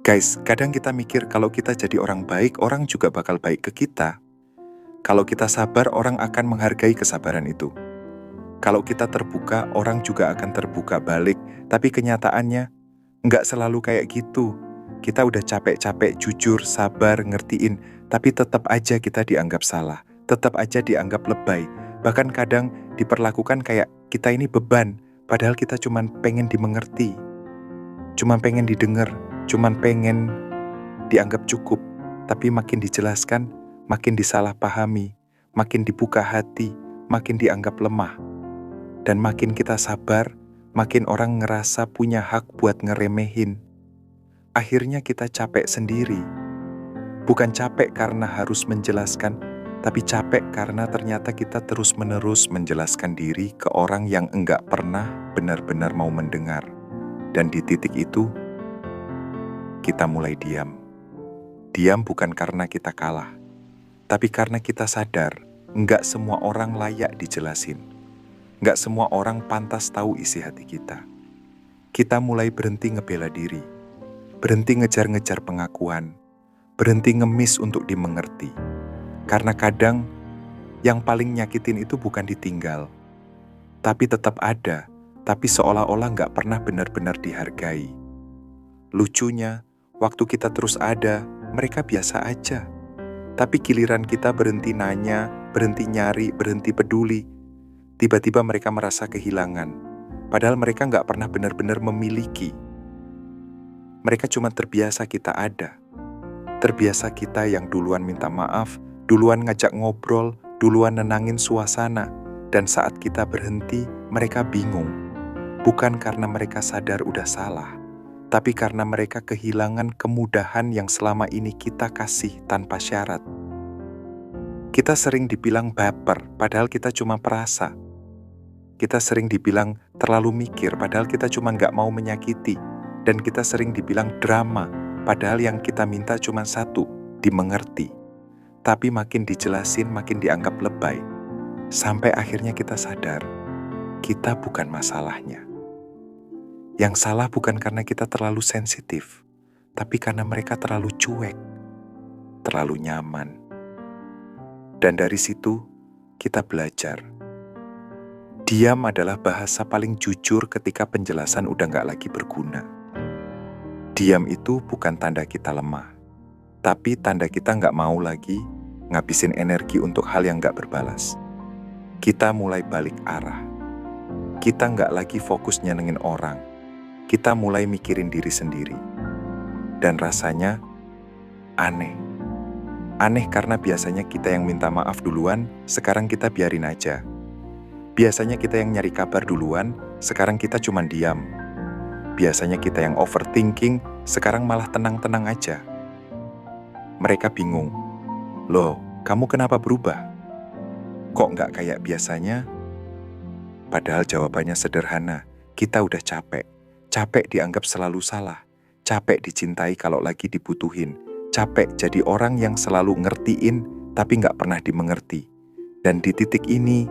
Guys, kadang kita mikir kalau kita jadi orang baik, orang juga bakal baik ke kita. Kalau kita sabar, orang akan menghargai kesabaran itu. Kalau kita terbuka, orang juga akan terbuka balik. Tapi kenyataannya, nggak selalu kayak gitu. Kita udah capek-capek, jujur, sabar, ngertiin. Tapi tetap aja kita dianggap salah. Tetap aja dianggap lebay. Bahkan kadang diperlakukan kayak kita ini beban. Padahal kita cuman pengen dimengerti. Cuman pengen didengar. Cuman pengen dianggap cukup. Tapi makin dijelaskan, makin disalahpahami. Makin dibuka hati, makin dianggap lemah. Dan makin kita sabar, makin orang ngerasa punya hak buat ngeremehin. Akhirnya kita capek sendiri. Bukan capek karena harus menjelaskan, tapi capek karena ternyata kita terus-menerus menjelaskan diri ke orang yang enggak pernah benar-benar mau mendengar. Dan di titik itu, kita mulai diam. Diam bukan karena kita kalah, tapi karena kita sadar enggak semua orang layak dijelasin. Nggak semua orang pantas tahu isi hati kita. Kita mulai berhenti ngebela diri, berhenti ngejar-ngejar pengakuan, berhenti ngemis untuk dimengerti. Karena kadang yang paling nyakitin itu bukan ditinggal, tapi tetap ada, tapi seolah-olah nggak pernah benar-benar dihargai. Lucunya, waktu kita terus ada, mereka biasa aja. Tapi giliran kita berhenti nanya, berhenti nyari, berhenti peduli, tiba-tiba mereka merasa kehilangan, padahal mereka nggak pernah benar-benar memiliki. Mereka cuma terbiasa kita ada. Terbiasa kita yang duluan minta maaf, duluan ngajak ngobrol, duluan nenangin suasana. Dan saat kita berhenti, mereka bingung. Bukan karena mereka sadar udah salah, tapi karena mereka kehilangan kemudahan yang selama ini kita kasih tanpa syarat. Kita sering dibilang baper, padahal kita cuma perasa. Kita sering dibilang terlalu mikir, padahal kita cuma nggak mau menyakiti. Dan kita sering dibilang drama, padahal yang kita minta cuma satu, dimengerti. Tapi makin dijelasin, makin dianggap lebay. Sampai akhirnya kita sadar, kita bukan masalahnya. Yang salah bukan karena kita terlalu sensitif, tapi karena mereka terlalu cuek, terlalu nyaman. Dan dari situ, kita belajar. Diam adalah bahasa paling jujur ketika penjelasan udah gak lagi berguna. Diam itu bukan tanda kita lemah, tapi tanda kita gak mau lagi ngabisin energi untuk hal yang gak berbalas. Kita mulai balik arah. Kita gak lagi fokus nyenengin orang. Kita mulai mikirin diri sendiri. Dan rasanya aneh. Aneh karena biasanya kita yang minta maaf duluan, sekarang kita biarin aja. Biasanya kita yang nyari kabar duluan, sekarang kita cuma diam. Biasanya kita yang overthinking, sekarang malah tenang-tenang aja. Mereka bingung. Loh, kamu kenapa berubah? Kok nggak kayak biasanya? Padahal jawabannya sederhana, kita udah capek. Capek dianggap selalu salah. Capek dicintai kalau lagi dibutuhin. Capek jadi orang yang selalu ngertiin, tapi nggak pernah dimengerti. Dan di titik ini,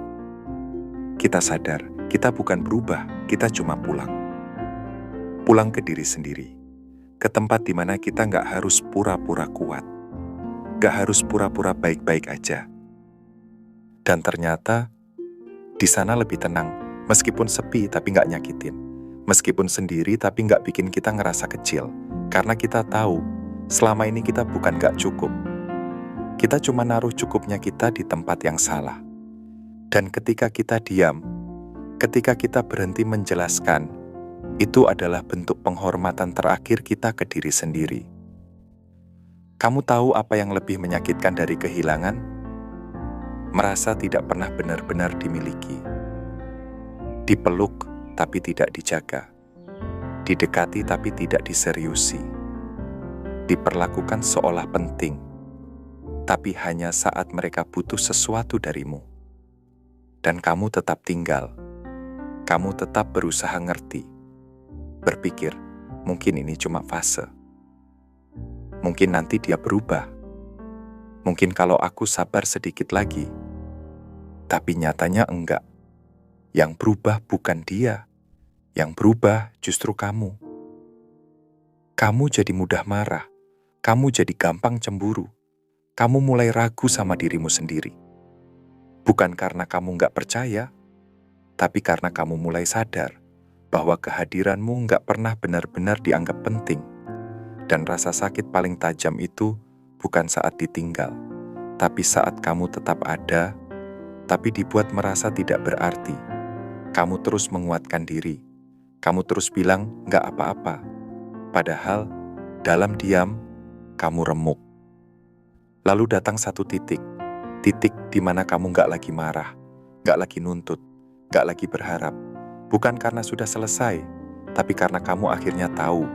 kita sadar, kita bukan berubah, kita cuma pulang. Pulang ke diri sendiri. Ke tempat di mana kita nggak harus pura-pura kuat. Nggak harus pura-pura baik-baik aja. Dan ternyata, di sana lebih tenang. Meskipun sepi tapi nggak nyakitin. Meskipun sendiri tapi nggak bikin kita ngerasa kecil. Karena kita tahu, selama ini kita bukan nggak cukup. Kita cuma naruh cukupnya kita di tempat yang salah. Dan ketika kita diam, ketika kita berhenti menjelaskan, itu adalah bentuk penghormatan terakhir kita ke diri sendiri. Kamu tahu apa yang lebih menyakitkan dari kehilangan? Merasa tidak pernah benar-benar dimiliki. Dipeluk tapi tidak dijaga. Didekati tapi tidak diseriusi. Diperlakukan seolah penting, tapi hanya saat mereka butuh sesuatu darimu. Dan kamu tetap tinggal. Kamu tetap berusaha ngerti. Berpikir, mungkin ini cuma fase. Mungkin nanti dia berubah. Mungkin kalau aku sabar sedikit lagi. Tapi nyatanya enggak. Yang berubah bukan dia. Yang berubah justru kamu. Kamu jadi mudah marah, kamu jadi gampang cemburu, kamu mulai ragu sama dirimu sendiri. Bukan karena kamu nggak percaya, tapi karena kamu mulai sadar bahwa kehadiranmu nggak pernah benar-benar dianggap penting. Dan rasa sakit paling tajam itu bukan saat ditinggal, tapi saat kamu tetap ada, tapi dibuat merasa tidak berarti. Kamu terus menguatkan diri, kamu terus bilang nggak apa-apa, padahal dalam diam kamu remuk. Lalu datang satu titik di mana kamu nggak lagi marah, nggak lagi nuntut, nggak lagi berharap. Bukan karena sudah selesai, tapi karena kamu akhirnya tahu,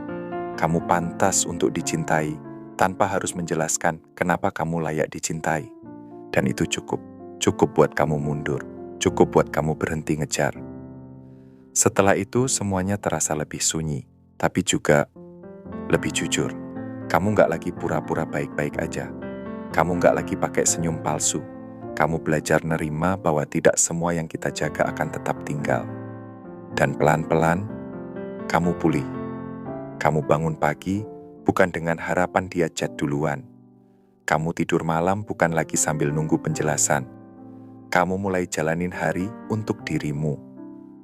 kamu pantas untuk dicintai, tanpa harus menjelaskan kenapa kamu layak dicintai. Dan itu cukup buat kamu mundur, cukup buat kamu berhenti ngejar. Setelah itu semuanya terasa lebih sunyi, tapi juga lebih jujur. Kamu nggak lagi pura-pura baik-baik aja. Kamu nggak lagi pakai senyum palsu. Kamu belajar nerima bahwa tidak semua yang kita jaga akan tetap tinggal. Dan pelan-pelan, kamu pulih. Kamu bangun pagi bukan dengan harapan dia chat duluan. Kamu tidur malam bukan lagi sambil nunggu penjelasan. Kamu mulai jalanin hari untuk dirimu,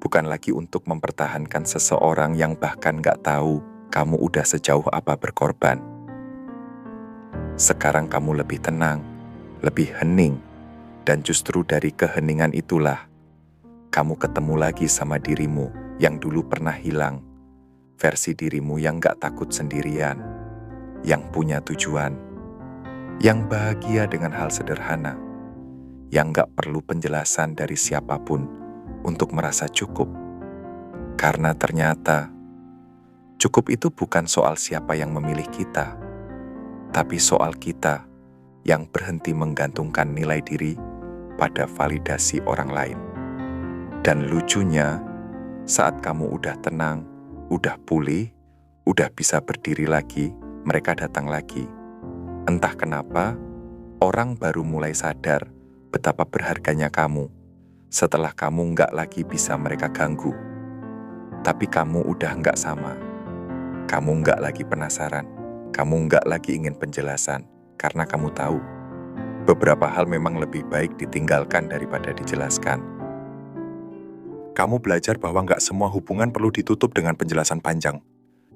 bukan lagi untuk mempertahankan seseorang yang bahkan gak tahu kamu udah sejauh apa berkorban. Sekarang kamu lebih tenang, lebih hening, dan justru dari keheningan itulah, kamu ketemu lagi sama dirimu yang dulu pernah hilang. Versi dirimu yang gak takut sendirian, yang punya tujuan, yang bahagia dengan hal sederhana, yang gak perlu penjelasan dari siapapun untuk merasa cukup. Karena ternyata, cukup itu bukan soal siapa yang memilih kita, tapi soal kita yang berhenti menggantungkan nilai diri pada validasi orang lain. Dan lucunya, saat kamu udah tenang, udah pulih, udah bisa berdiri lagi, mereka datang lagi. Entah kenapa, orang baru mulai sadar betapa berharganya kamu setelah kamu nggak lagi bisa mereka ganggu. Tapi kamu udah nggak sama. Kamu nggak lagi penasaran. Kamu nggak lagi ingin penjelasan, karena kamu tahu beberapa hal memang lebih baik ditinggalkan daripada dijelaskan. Kamu belajar bahwa nggak semua hubungan perlu ditutup dengan penjelasan panjang.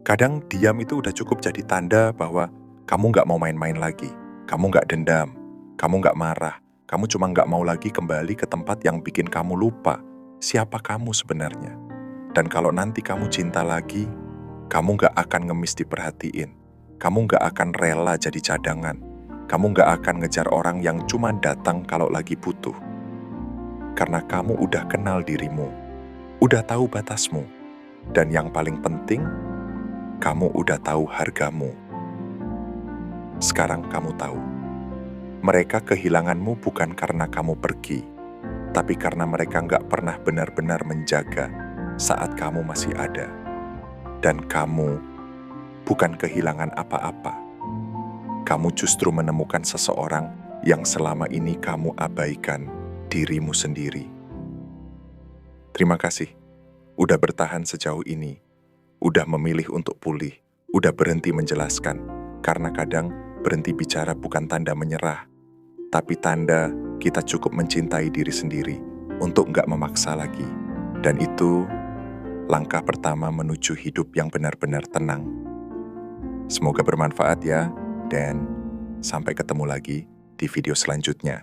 Kadang diam itu udah cukup jadi tanda bahwa kamu nggak mau main-main lagi. Kamu nggak dendam, kamu nggak marah. Kamu cuma nggak mau lagi kembali ke tempat yang bikin kamu lupa siapa kamu sebenarnya. Dan kalau nanti kamu cinta lagi, kamu nggak akan ngemis diperhatiin. Kamu nggak akan rela jadi cadangan. Kamu nggak akan ngejar orang yang cuma datang kalau lagi butuh. Karena kamu udah kenal dirimu, udah tahu batasmu, dan yang paling penting, kamu udah tahu hargamu. Sekarang kamu tahu, mereka kehilanganmu bukan karena kamu pergi, tapi karena mereka nggak pernah benar-benar menjaga saat kamu masih ada. Dan kamu bukan kehilangan apa-apa. Kamu justru menemukan seseorang yang selama ini kamu abaikan dirimu sendiri. Terima kasih, udah bertahan sejauh ini, udah memilih untuk pulih, udah berhenti menjelaskan, karena kadang berhenti bicara bukan tanda menyerah, tapi tanda kita cukup mencintai diri sendiri untuk nggak memaksa lagi. Dan itu langkah pertama menuju hidup yang benar-benar tenang. Semoga bermanfaat ya, dan sampai ketemu lagi di video selanjutnya.